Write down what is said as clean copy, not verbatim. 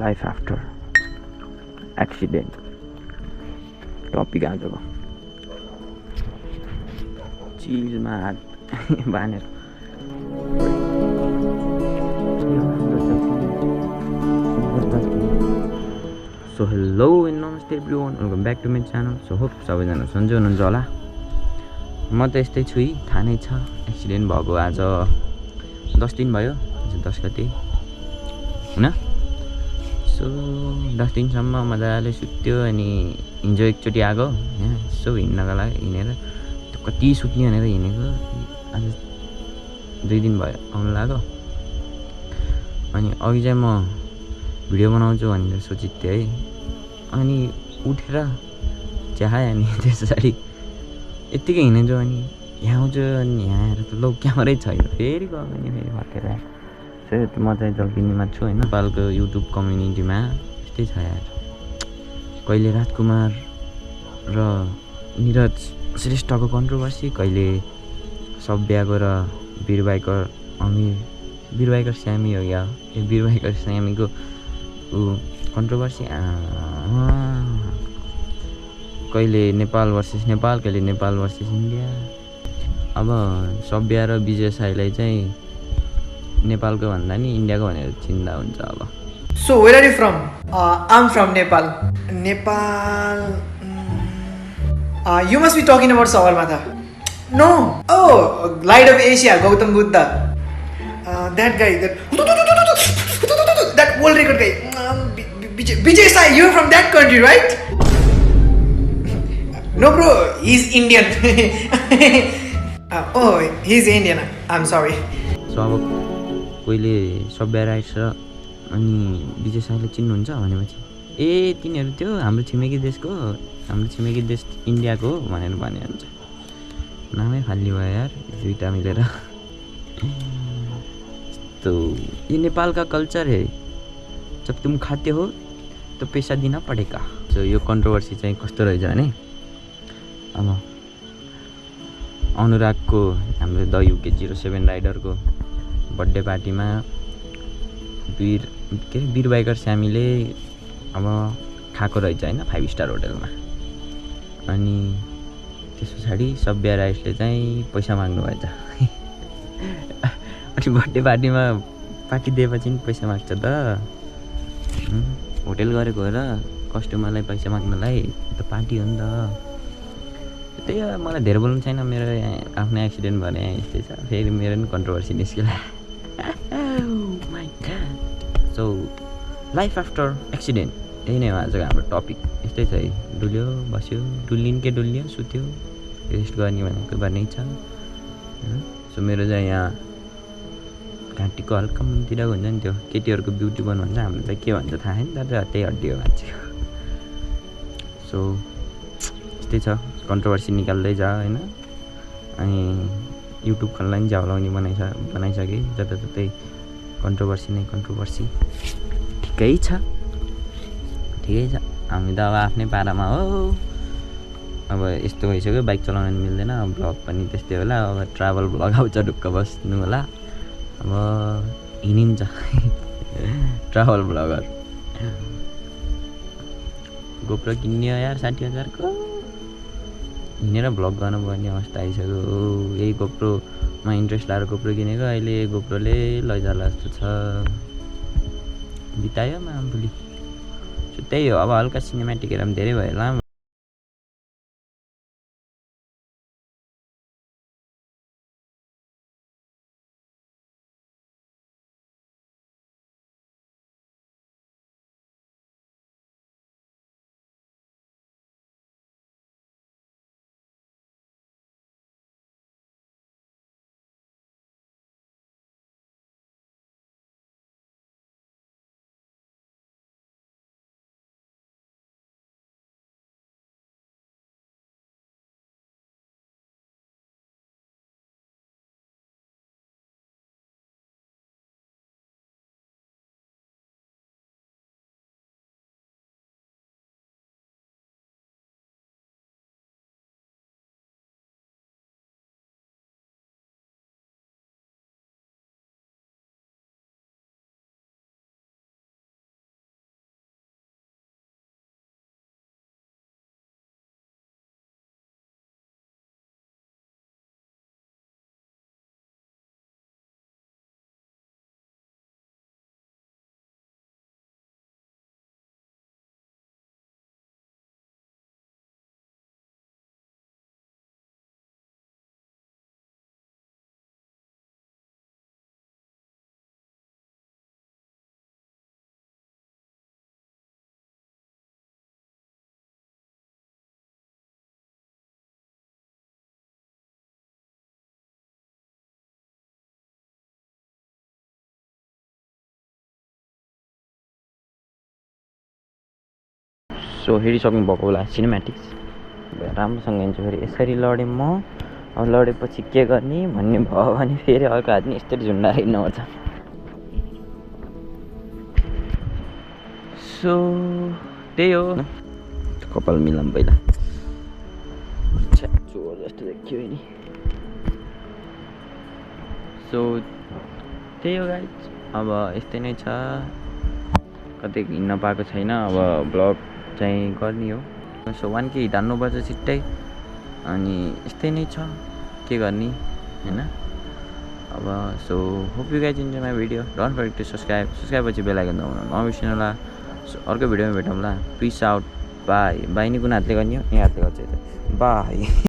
Life after accident topic आजको चिजमा हात बानेर सो हेलो एन्ड नमस्ते everyone, welcome back to my channel. So hope सबैजना सन्चै हुनुहुन्छ होला। म त यस्तै छु, थाहा नै छ। एक्सिडेन्ट भएको आज 10 दिन भयो, आज 10 गते होइन। सो 10 दिनसम्म मजाले सुत्यो, अनि हिजो एकचोटि आएको यहाँ यसो हिँड्नको लागि हिँडेर कति सुत्ने भनेर हिँडेको। आज 2 दिन भयो आउनु लाग्यो। अनि अघि चाहिँ म भिडियो बनाउँछु भनेर सोचेको थिएँ है, अनि उठेर चिया खाएँ। अनि त्यस पछाडि यत्तिकै हिँडेछु, अनि यहाँ आउँछु, अनि यहाँ आएर त लो क्यामेरै छैन। फेरि गयो भने फेरि फर्केर म चाहिँ जल्किनीमा छु होइन। नेपालको युट्युब कम्युनिटीमा यस्तै छ यार, कहिले राजकुमार र निरज श्रेष्ठको कन्ट्रोभर्सी, कहिले सभ्याको र वीरबाइकर स्यामी हो या वीरबाइकर स्यामीको कन्ट्रोभर्सी, कहिले नेपाल भर्सेस नेपाल, कहिले नेपाल भर्सेस इन्डिया। अब सभ्या र विजय साईलाई चाहिँ नेपालको भन्दा नि इन्डियाको भनेर चिन्ता हुन्छ अब। So where are you from? I'm from Nepal. Nepal. You must be talking about Sabarmata. No. Oh, Light of Asia, Gautam Buddha. That guy, that world record guy. Vijay Sai, you're from that country, right? No, bro, he's Indian. Oh, he's Indian. I'm sorry. So अब कोहीले सभ्य rights र अनि विजय साईले चिन्नुहुन्छ भनेपछि ए तिनीहरू त्यो हाम्रो छिमेकी देश इन्डियाको हो भनेर भने हुन्छ। नामै फाल्ली भयो यार दुईवटा मिलेर। तो ये नेपाल का कल्चर है, जब तुम खाते हो तो पैसा दिन पड़ेगा। सो यो कन्ट्रोभर्सी चाहिँ कस्तो रहेछ भने, अब अनुरागको हाम्रो �द राइडरको बर्थडे पार्टीमा वीरबाइकर स्यामीले अब खाएको रहेछ होइन 5 स्टार होटलमा। अनि त्यस पछाडि सभ्य राइट्सले चाहिँ पैसा माग्नु भएछ। अनि बर्थडे पार्टीमा पार्टी दिएपछि नि पैसा माग्छ त, होटेल गरेको हो र कस्टमरलाई पैसा माग्नलाई, त पार्टी हो नि त। त्यही हो, मलाई धेरै बोल्नु छैन, मेरो आफ्नो एक्सिडेन्ट भयो यहाँ यस्तै छ। फेरि मेरो नि कन्ट्रोभर्सी निस्किला। सो लाइफ आफ्टर एक्सिडेन्ट, यही नै हो आजको हाम्रो टपिक। यस्तै छ है, डुल्यो बस्यो, डुल्यो सुत्यो, रेस्ट गर्ने भनेको भन्ने छ। सो मेरो चाहिँ यहाँ घाँटीको हल्का मुनितिरको हुन्छ नि, त्यो केटीहरूको ब्युटी बोन भन्छ, हाम्रो चाहिँ के भन्छ थाहा छैन, तर त्यही हड्डी हो मान्छेको। सो यस्तै छ, कन्ट्रोभर्सी निकाल्दै जा होइन। अनि युट्युब खोल्न नि झ्याउलाउने बनाइसकेँ, जताततै कन्ट्रोभर्सी ठिकै छ। हामी त अब आफ्नै पारामा हो। अब यस्तो भइसक्यो, बाइक चलाउन मिल्दैन, ब्लग पनि त्यस्तै होला। अब ट्राभल ब्लग आउँछ, ढुक्क बस्नु होला। अब हिँडिन्छ ट्राभल ब्लगर। गोप्रो किन्यो यार 60,000 को, हिँडेर भ्लग गर्नुपर्ने अवस्था आइसक्यो। यही गोप्रोमा इन्ट्रेस्ट लाएर गोप्रो किनेको, अहिले गोप्रोले लैजाला जस्तो छ। बितायो मामभोलि। सो त्यही हो, अब हल्का सिनेमेटिक हेर पनि धेरै भयो होला। सो हेरिसक्नु भएको होला सिनेमेटिक्स राम्रोसँग हिँड्छु फेरि यसरी लडेँ म अब लडेपछि के गर्ने भन्ने भयो भने फेरि अर्को हात नि यस्तरी झुन्डाएर हिँड्नुपर्छ सो त्यही हो कपाल मिलाम पहिला चोर जस्तो देखियो नि सो त्यही हो गाइज अब यस्तै नै छ कतै हिँड्न पाएको छैन अब ब्लग चाहिँ गर्ने हो सो 1K हिँड्नुपर्छ छिट्टै अनि यस्तै नै छ के गर्ने हैन अब so hope you guys enjoy my video don't forget to subscribe पछि बेल आइकन दबाउन नबिर्सिनु होला सो अर्को भिडियोमा भेटौँला पिस आउट बाई बाई नि कुन हातले गर्ने हो यहाँ हातले गर्छ बाई